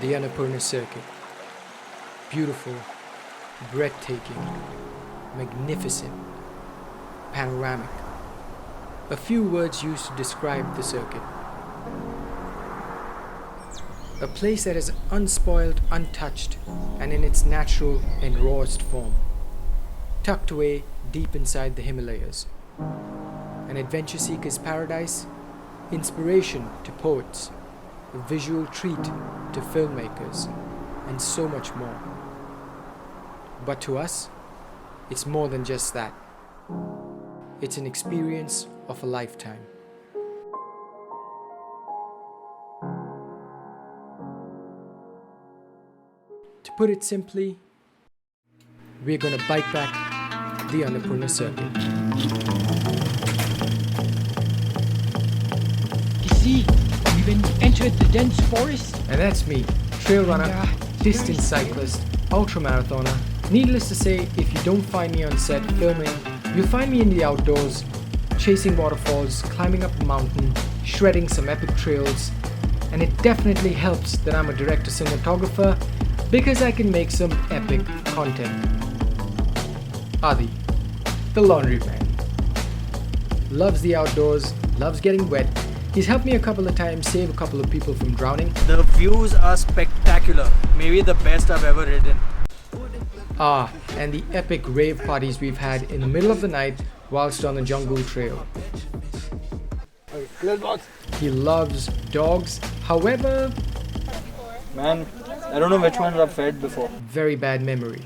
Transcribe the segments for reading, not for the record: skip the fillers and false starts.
The Annapurna Circuit. Beautiful, breathtaking, magnificent, panoramic. A few words used to describe the circuit. A place that is unspoiled, untouched, and in its natural and rawest form. Tucked away deep inside the Himalayas. An adventure seeker's paradise, inspiration to poets, a visual treat to filmmakers, and so much more. But to us, it's more than just that. It's an experience of a lifetime. To put it simply, we're gonna bike back the Annapurna Circuit. You see, we've entered the dense forest. And that's me, trail runner, distance cyclist, ultramarathoner. Needless to say, if you don't find me on set filming, you'll find me in the outdoors, chasing waterfalls, climbing up a mountain, shredding some epic trails. And it definitely helps that I'm a director-cinematographer because I can make some epic content. Adi, the laundry man. Loves the outdoors, loves getting wet. He's helped me a couple of times save a couple of people from drowning. The views are spectacular, maybe the best I've ever ridden. And the epic rave parties we've had in the middle of the night whilst on the jungle trail. He loves dogs, however... Man, I don't know which ones I've fed before. Very bad memory.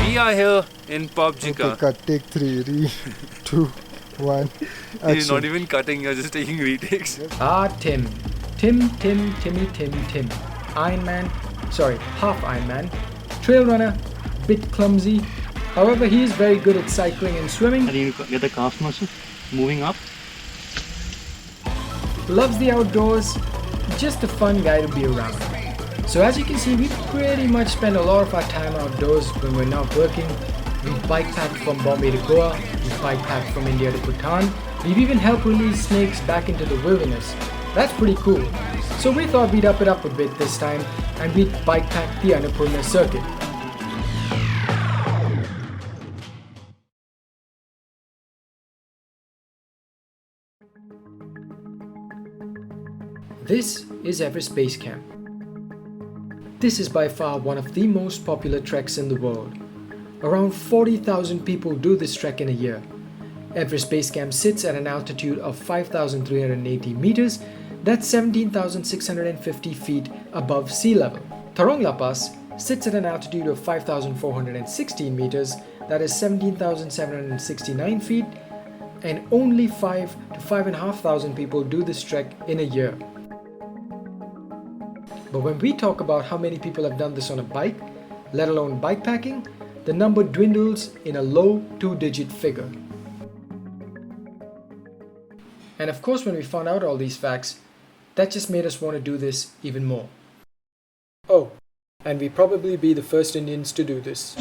We are here in PUBG. Okay, cut, take 3, 2, 1. You're not even cutting, you're just taking retakes. Tim. Timmy. Iron Man. Sorry, half Iron Man. Trail runner, bit clumsy. However, he is very good at cycling and swimming. And you get the calf muscle moving up. Loves the outdoors. Just a fun guy to be around. So as you can see, we pretty much spend a lot of our time outdoors when we're not working. We bike pack from Bombay to Goa. We bike pack from India to Bhutan. We've even helped release snakes back into the wilderness. That's pretty cool. So we thought we'd up it up a bit this time and we'd bike pack the Annapurna Circuit. This is Everest Base Camp. This is by far one of the most popular treks in the world. Around 40,000 people do this trek in a year. Everest Base Camp sits at an altitude of 5,380 meters, that's 17,650 feet above sea level. Thorongla Pass sits at an altitude of 5,416 meters, that is 17,769 feet, and only 5 to 5,500 people do this trek in a year. But when we talk about how many people have done this on a bike, let alone bikepacking, the number dwindles in a low 2-digit figure. And of course, when we found out all these facts, that just made us want to do this even more. Oh, and we'd probably be the first Indians to do this.